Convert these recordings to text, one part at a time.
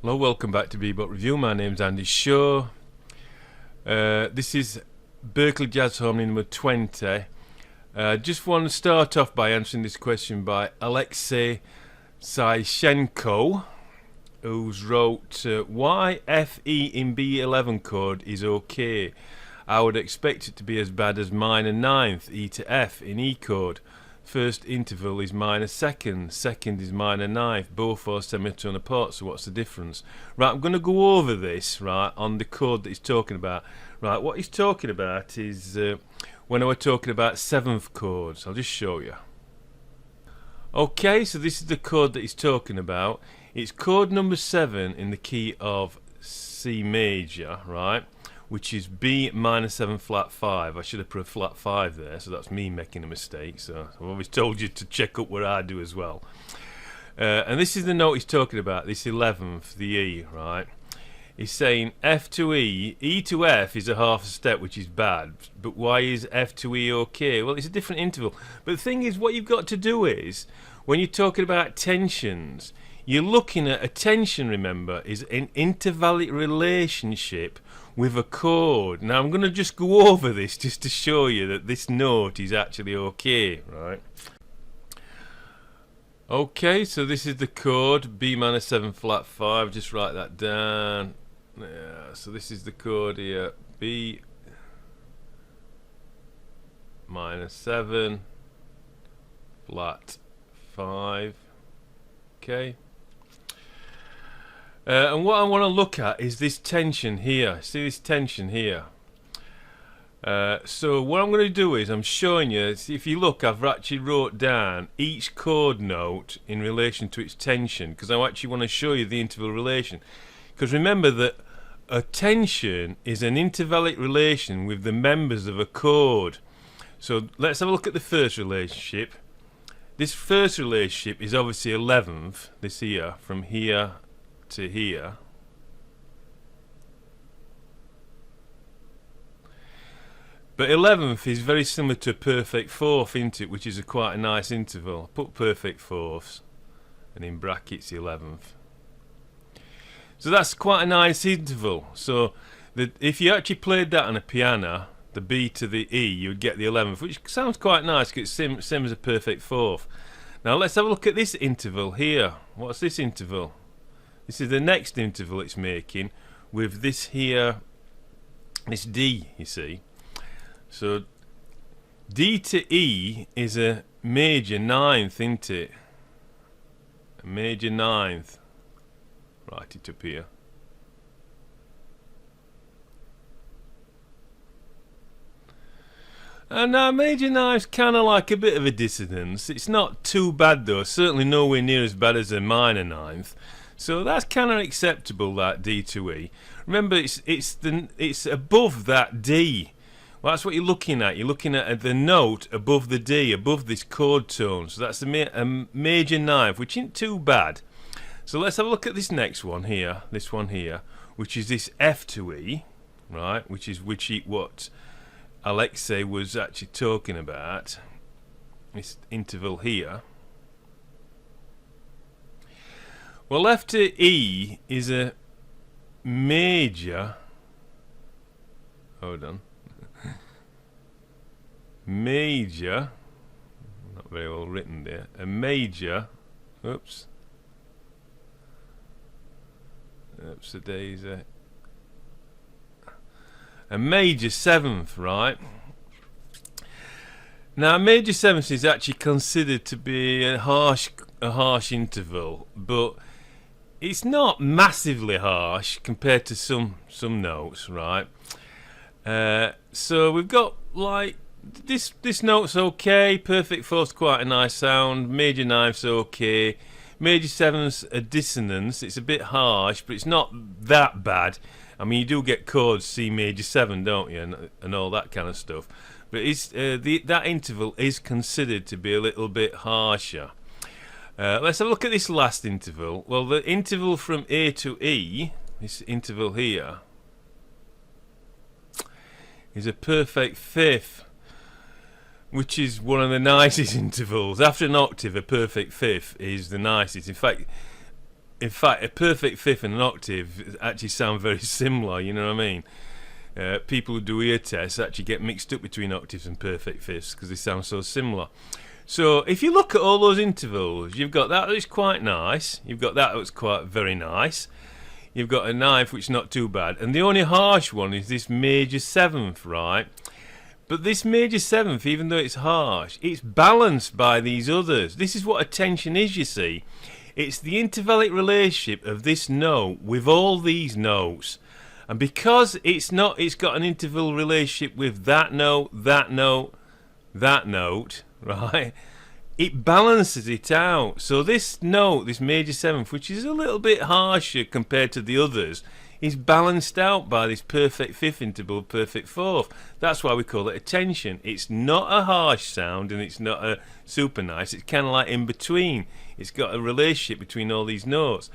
Hello, welcome back to Bebop Review. My name's Andy Shaw. This is Berkeley Jazz Harmony number 20. Just want to start off by answering this question by Alexei Saishenko, who's wrote, why FE in B11 chord is okay. I would expect it to be as bad as minor ninth, E to F in E chord. First interval is minor second, second is minor ninth, both are semitone apart, so what's the difference? Right, I'm going to go over this, right, on the chord that he's talking about. Right, what he's talking about is when I was talking about seventh chords. I'll just show you. Okay, so this is the chord that he's talking about. It's chord number 7 in the key of C major, right? Which is B minor 7 flat 5. I should have put a flat 5 there, so that's me making a mistake. So I've always told you to check up what I do as well. And this is the note he's talking about, this 11th, the E, right? He's saying F to E, E to F is a half a step, which is bad. But why is F to E okay? Well, it's a different interval. But the thing is, what you've got to do is, when you're talking about tensions, you're looking at a tension, remember, is an intervallic relationship with a chord. Now I'm going to just go over this just to show you that this note is actually okay, right? Okay, so this is the chord, B minor 7 flat 5, just write that down. Yeah, so this is the chord here, B minor 7 flat 5, okay. And what I want to look at is this tension here. See this tension here? So what I'm going to do is I'm showing you, if you look, I've actually wrote down each chord note in relation to its tension, because I actually want to show you the interval relation. Because remember that a tension is an intervallic relation with the members of a chord. So let's have a look at the first relationship. This first relationship is obviously 11th, this here, from here to here. But 11th is very similar to a perfect fourth, isn't it, which is quite a nice interval. Put perfect fourths and in brackets 11th. So that's quite a nice interval. So if you actually played that on a piano, the B to the E, you would get the 11th, which sounds quite nice because it's same as a perfect fourth. Now let's have a look at this interval here. What's this interval? This is the next interval it's making with this here, this D, you see. So D to E is a major ninth, isn't it? A major ninth. Write it up here. And now major ninth's kind of like a bit of a dissonance. It's not too bad though, certainly nowhere near as bad as a minor ninth. So that's kind of acceptable, that D to E. Remember, it's above that D. Well, that's what you're looking at. You're looking at the note above the D, above this chord tone. So that's a major ninth, which isn't too bad. So let's have a look at this next one here, this one here, which is this F to E, right? Which is what Alexei was actually talking about. This interval here. Well, F to E is a major. Hold on. Major. Not very well written there. A major. Oops. Oops, a daisy. A major seventh, right? Now, a major seventh is actually considered to be a harsh interval, but it's not massively harsh compared to some notes, right? So we've got like this note's okay, perfect fourth's quite a nice sound, major ninth's okay, major seventh's a dissonance, it's a bit harsh, but it's not that bad. I mean, you do get chords C major 7, don't you, and all that kind of stuff. But it's that interval is considered to be a little bit harsher. Let's have a look at this last interval. Well, the interval from A to E, this interval here, is a perfect fifth. which is one of the nicest intervals. After an octave, a perfect fifth is the nicest. In fact, a perfect fifth and an octave actually sound very similar. You know what I mean? People who do ear tests actually get mixed up between octaves and perfect fifths because they sound so similar. So if you look at all those intervals, you've got that that's quite nice. You've got that that's quite very nice. You've got a ninth, which is not too bad. And the only harsh one is this major seventh, right? But this major seventh, even though it's harsh, it's balanced by these others. This is what a tension is, you see. It's the intervallic relationship of this note with all these notes. And because it's got an interval relationship with that note, that note, that note, right? It balances it out. So this note, this major seventh, which is a little bit harsher compared to the others, is balanced out by this perfect fifth interval, perfect fourth. That's why we call it a tension. It's not a harsh sound and it's not a super nice. It's kind of like in between. It's got a relationship between all these notes.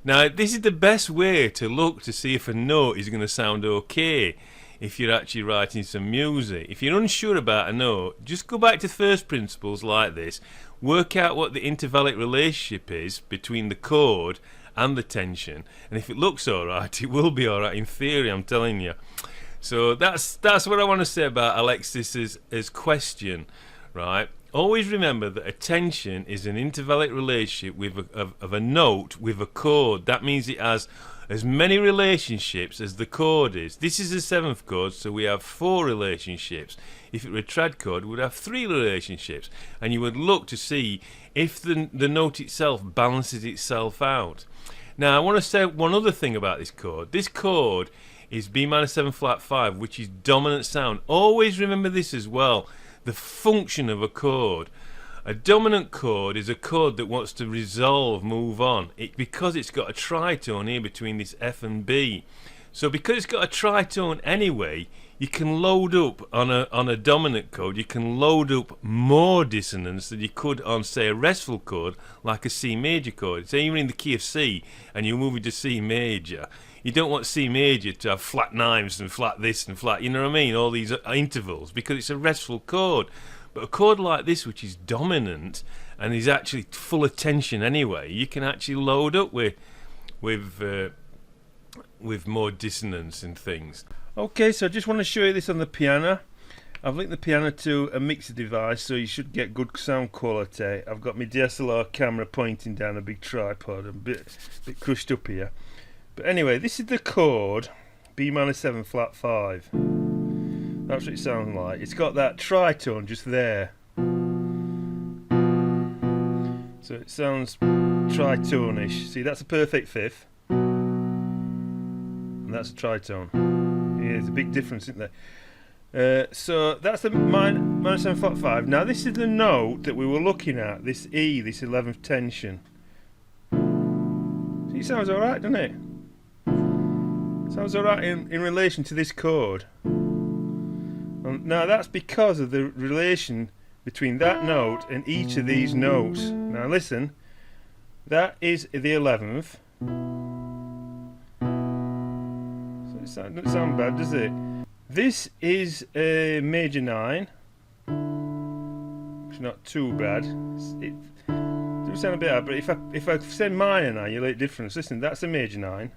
Now, this is the best way to look to see if a note is going to sound okay if you're actually writing some music. If you're unsure about a note, just go back to first principles like this, work out what the intervallic relationship is between the chord and the tension, and if it looks alright, it will be alright in theory, I'm telling you. So that's what I want to say about Alexis's question, right? Always remember that a tension is an intervallic relationship with of a note with a chord. That means it has as many relationships as the chord is. This is a seventh chord, so we have 4 relationships. If it were a trad chord, we would have 3 relationships, and you would look to see if the note itself balances itself out. Now, I want to say one other thing about this chord. This chord is B minor 7 flat 5, which is dominant sound. Always remember this as well, the function of a chord. A dominant chord is a chord that wants to resolve, move on, because it's got a tritone here between this F and B. So because it's got a tritone anyway, you can load up on a dominant chord, you can load up more dissonance than you could on, say, a restful chord like a C major chord. Say you're in the key of C and you're moving to C major. You don't want C major to have flat ninths and flat this and flat, you know what I mean, all these intervals, because it's a restful chord. But a chord like this, which is dominant and is actually full of tension anyway, you can actually load up with more dissonance and things. Okay, so I just want to show you this on the piano. I've linked the piano to a mixer device, so you should get good sound quality. I've got my DSLR camera pointing down a big tripod. I'm a bit crushed up here. But anyway, this is the chord B minor 7 flat 5. That's what it sounds like. It's got that tritone just there. So it sounds tritone-ish. See, that's a perfect fifth. And that's a tritone. Yeah, there's a big difference, isn't there? So that's the minor 7 flat 5. Now this is the note that we were looking at, this E, this 11th tension. See, it sounds alright, doesn't it? Sounds alright in relation to this chord. Now that's because of the relation between that note and each of these notes. Now listen, that is the 11th. So it doesn't sound bad, does it? This is a major 9. It's not too bad. It does sound a bit hard, but if I say minor 9, you'll hear a difference. Listen, that's a major 9.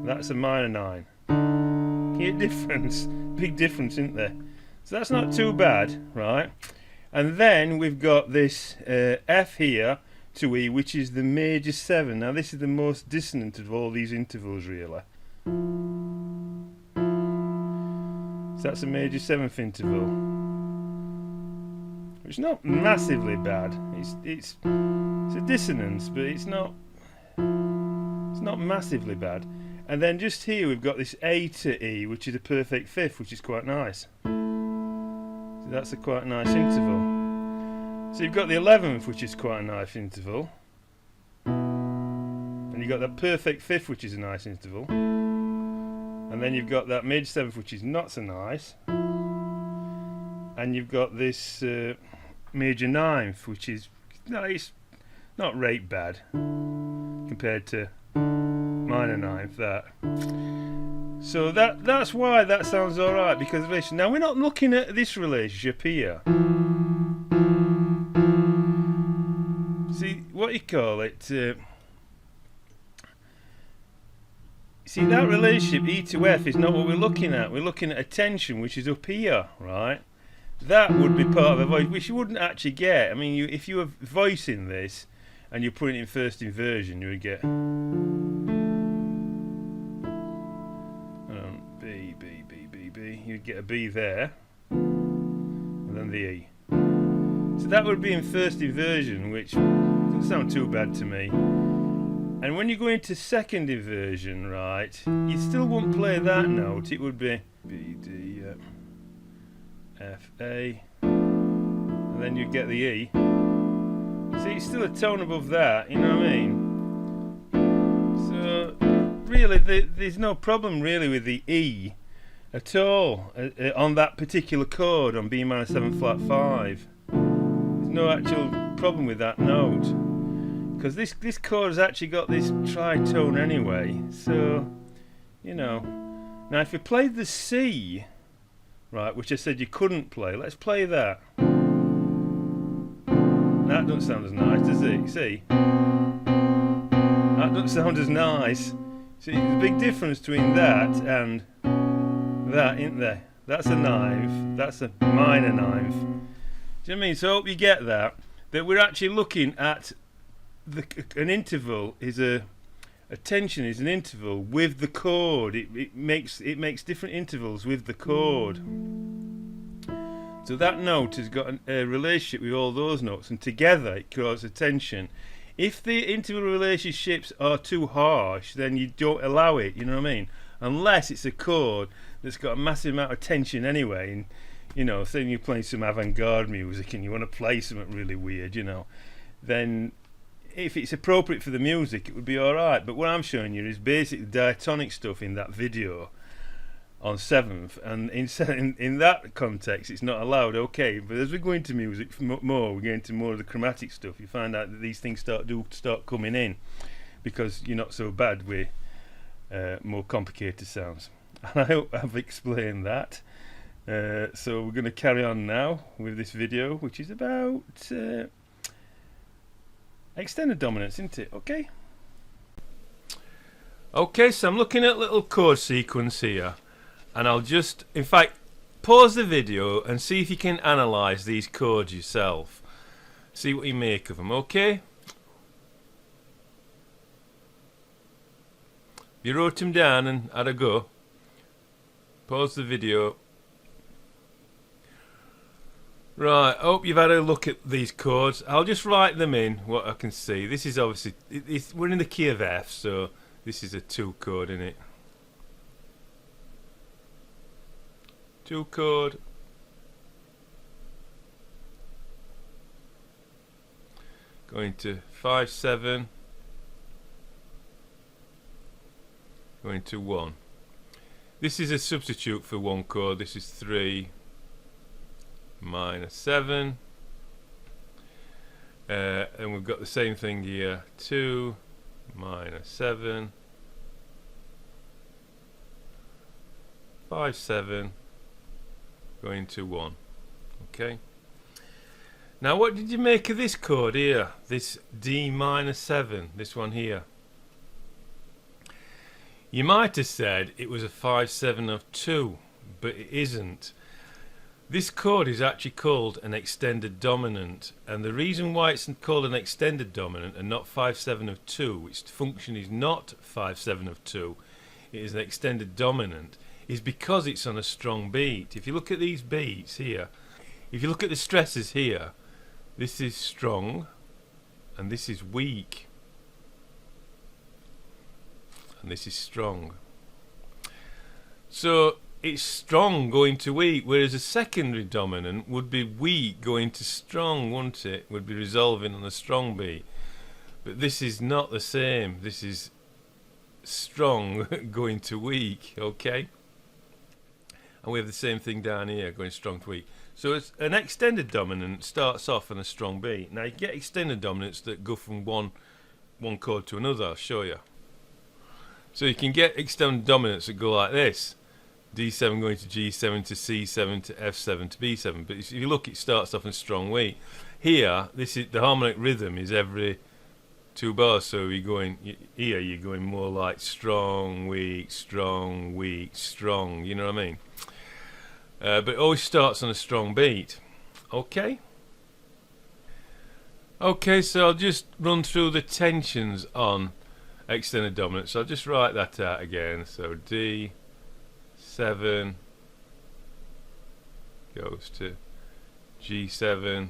That's a minor 9. Can you hear a difference? Big difference, isn't there? So that's not too bad, right? And then we've got this F here to E, which is the major 7. Now this is the most dissonant of all these intervals, really. So that's a major 7th interval. It's not massively bad. It's a dissonance, but it's not massively bad. And then just here we've got this A to E, which is a perfect fifth, which is quite nice. So that's a quite nice interval. So you've got the 11th, which is quite a nice interval. And you've got that perfect fifth, which is a nice interval. And then you've got that major 7th, which is not so nice. And you've got this major 9th, which is nice, not rate bad compared to minor 9th, that. So that's why that sounds alright, because now we're not looking at this relationship here. See, what you call it, see, that relationship E to F is not what we're looking at. We're looking at a tension which is up here, right? That would be part of a voice, which you wouldn't actually get. I mean, if you were voicing this and you're putting it in first inversion, you would get B, B, B, B, B. You'd get a B there, and then the E. So that would be in first inversion, which doesn't sound too bad to me. And when you go into second inversion, right, you still wouldn't play that note. It would be B, D, F, A, and then you get the E. See, it's still a tone above that, you know what I mean? So, really, there's no problem really with the E at all on that particular chord on B minor 7 flat 5. There's no actual problem with that note, because this chord has actually got this tritone anyway. So, you know, now if you played the C, right, which I said you couldn't play, let's play that. That doesn't sound as nice, does it? See? That doesn't sound as nice. See, there's a big difference between that and that, isn't there? That's a ninth, that's a minor ninth. Do you know what I mean? So I hope you get that we're actually looking at an interval is a tension is an interval with the chord. It makes different intervals with the chord. So that note has got a relationship with all those notes, and together it causes a tension. If the interval relationships are too harsh, then you don't allow it, you know what I mean? Unless it's a chord that's got a massive amount of tension anyway, and, you know, say you're playing some avant-garde music and you want to play something really weird, you know, then if it's appropriate for the music, it would be alright. But what I'm showing you is basically diatonic stuff in that video on 7th, and in that context it's not allowed, okay. But as we go into music more, we get into more of the chromatic stuff, you find out that these things start coming in, because you're not so bad with more complicated sounds. And I hope I've explained that. So we're going to carry on now with this video, which is about extended dominance, isn't it? Okay, so I'm looking at a little chord sequence here, and I'll just, in fact, pause the video and see if you can analyse these chords yourself. See what you make of them, okay? You wrote them down and had a go. Pause the video. Right, I hope you've had a look at these chords. I'll just write them in, what I can see. This is obviously, we're in the key of F, so this is a 2 chord, isn't it? 2 chord. Going to 5/7. Going to 1. This is a substitute for 1 chord. This is 3 minor 7. And we've got the same thing here. 2 minor 7. 5/7. Going to 1. Okay. Now what did you make of this chord here? This D minor 7, this one here. You might have said it was a 5/7 of 2, but it isn't. This chord is actually called an extended dominant, and the reason why it's called an extended dominant and not 5/7 of 2, its function is not 5/7 of 2, it is an extended dominant, is because it's on a strong beat. If you look at these beats here, if you look at the stresses here, this is strong and this is weak and this is strong. So it's strong going to weak, whereas a secondary dominant would be weak going to strong, wouldn't it? Would be resolving on a strong beat. But this is not the same. This is strong going to weak, okay? And we have the same thing down here, going strong to weak. So it's an extended dominant starts off on a strong beat. Now you get extended dominants that go from one chord to another. I'll show you. So you can get extended dominants that go like this. D7 going to G7 to C7 to F7 to B7. But if you look, it starts off in strong weak. Here, this is the harmonic rhythm is every 2 bars. So you're going here. You're going more like strong, weak, strong, weak, strong. You know what I mean? But it always starts on a strong beat. Okay. Okay. So I'll just run through the tensions on extended dominant. So I'll just write that out again. So D7 goes to G7,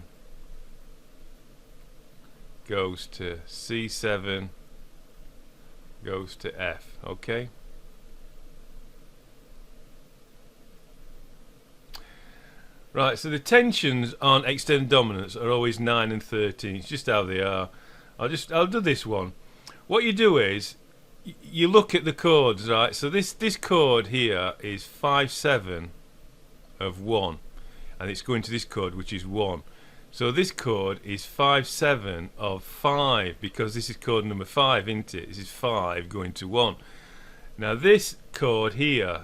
goes to C7, goes to F. Okay. Right, so the tensions on extended dominants are always 9 and 13. It's just how they are. I'll do this one. What you do is you look at the chords, right? So this chord here is 5/7 of 1, and it's going to this chord, which is 1. So this chord is 5/7 of 5, because this is chord number 5, isn't it? This is 5 going to 1. Now this chord here,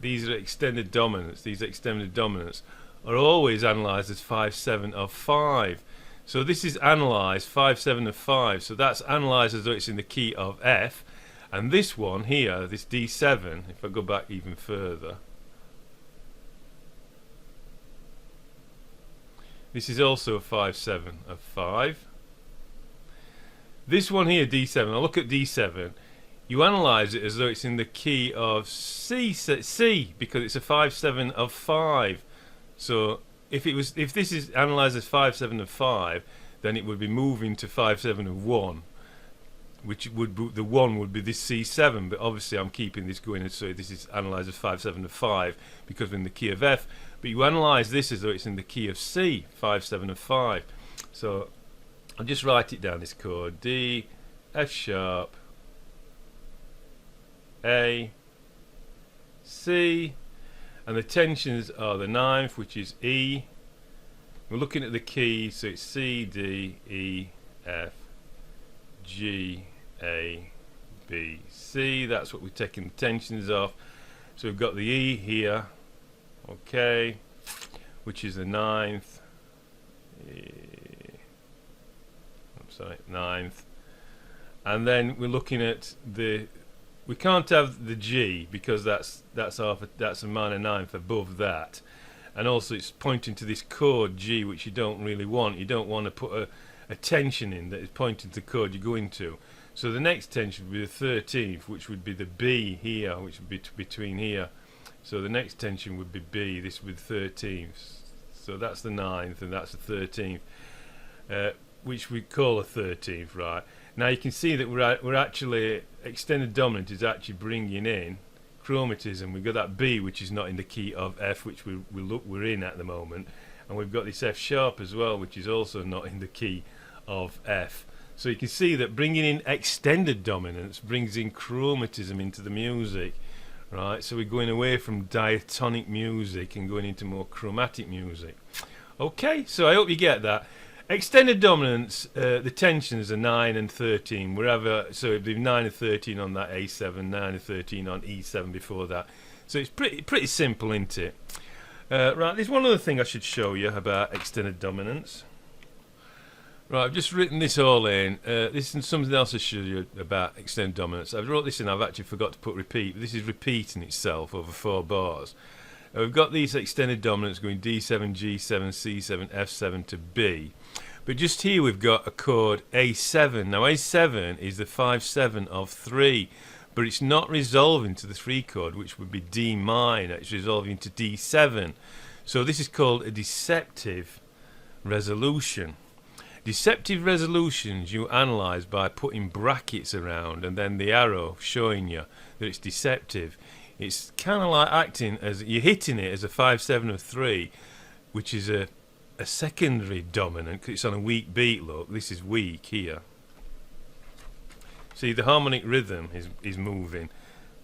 these are extended dominants. These extended dominants are always analysed as 5/7 of 5. So this is analysed 5/7 of 5. So that's analysed as though it's in the key of F. And this one here, this D7, if I go back even further, this is also 5/7 of 5. This one here, D7, I look at D7, you analyse it as though it's in the key of C, because it's a 5/7 of 5. So if this is analysed as 5/7 of 5, then it would be moving to 5/7 of 1, which would be, the 1 would be this C7, but obviously I'm keeping this going, so this is analysed as 5/7 of 5 because we're in the key of F. But you analyse this as though it's in the key of C, 5/7 of 5. So I'll just write it down, this chord: D, F sharp, A, C, and the tensions are the 9th, which is E. We're looking at the key, so it's C, D, E, F, G, A, B, C. That's what we're taking the tensions off. So we've got the E here, okay, which is the 9th. I'm sorry, 9th. And then we're looking at the, we can't have the G because that's a minor 9th above that, and also it's pointing to this chord G, which you don't really want. You don't want to put a tension in that is pointing to the chord you go into. So the next tension would be the 13th, which would be the B here, which would be between here. So the next tension would be B. This would be the 13th. So that's the 9th, and that's the 13th, which we call a 13th, right? Now you can see that we're actually, extended dominant is actually bringing in chromatism. We've got that B, which is not in the key of F, which we're in at the moment, and we've got this F sharp as well, which is also not in the key of F. So you can see that bringing in extended dominance brings in chromatism into the music, right? So we're going away from diatonic music and going into more chromatic music. Okay, so I hope you get that. Extended dominance, the tensions are 9 and 13, wherever, so it'd be 9 and 13 on that A7, 9 and 13 on E7 before that. So it's pretty simple, isn't it? Right, there's one other thing I should show you about extended dominance. Right, I've just written this all in. This is something else I show you about extended dominance. I've wrote this in, I've actually forgot to put repeat, but this is repeating itself over 4 bars. We've got these extended dominants going D7, G7, C7, F7 to B. But just here we've got a chord A7. Now A7 is the 5/7 of 3, but it's not resolving to the 3 chord, which would be D minor. It's resolving to D7. So this is called a deceptive resolution. Deceptive resolutions you analyse by putting brackets around and then the arrow showing you that it's deceptive. It's kind of like acting as you're hitting it as a 5/7 of 3, which is a secondary dominant because it's on a weak beat. Look, this is weak here. See, the harmonic rhythm is moving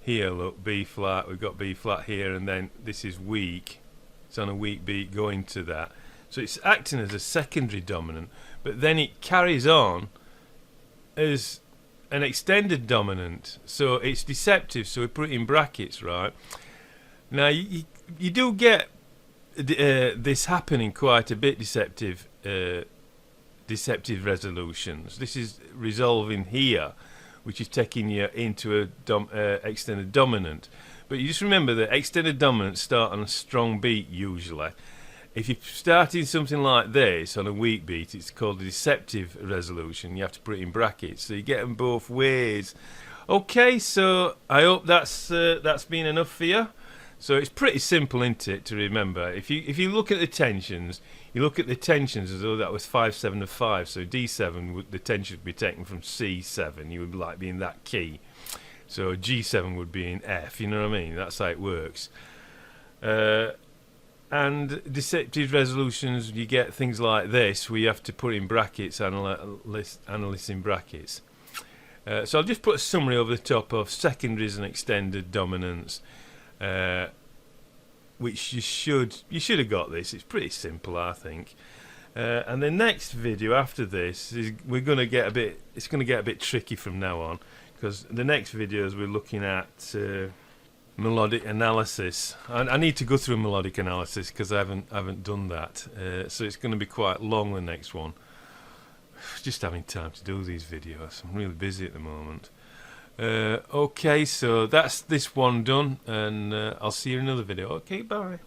here. Look, B flat, we've got B flat here, and then this is weak. It's on a weak beat going to that. So it's acting as a secondary dominant, but then it carries on as an extended dominant, so it's deceptive, so we put it in brackets, right? Now you do get this happening quite a bit, deceptive resolutions. This is resolving here, which is taking you into a extended dominant. But you just remember that extended dominants start on a strong beat usually. If you're starting something like this on a weak beat, it's called a deceptive resolution. You have to put it in brackets, so you get them both ways. Okay, so I hope that's been enough for you. So it's pretty simple, isn't it, to remember? If you look at the tensions, you look at the tensions as though that was 5, 7, and 5. So D7, the tension would be taken from C7. You would like be in that key. So G7 would be in F. You know what I mean? That's how it works. And deceptive resolutions, you get things like this, where you have to put in brackets, analysts in brackets. So I'll just put a summary over the top of secondaries and extended dominants, which you should have got this. It's pretty simple, I think. And the next video after this is it's going to get a bit tricky from now on, because the next videos we're looking at melodic analysis. I need to go through melodic analysis because I haven't done that, so it's going to be quite long, the next one. Just having time to do these videos. I'm really busy at the moment. Okay, so that's this one done, and I'll see you in another video. Okay, bye.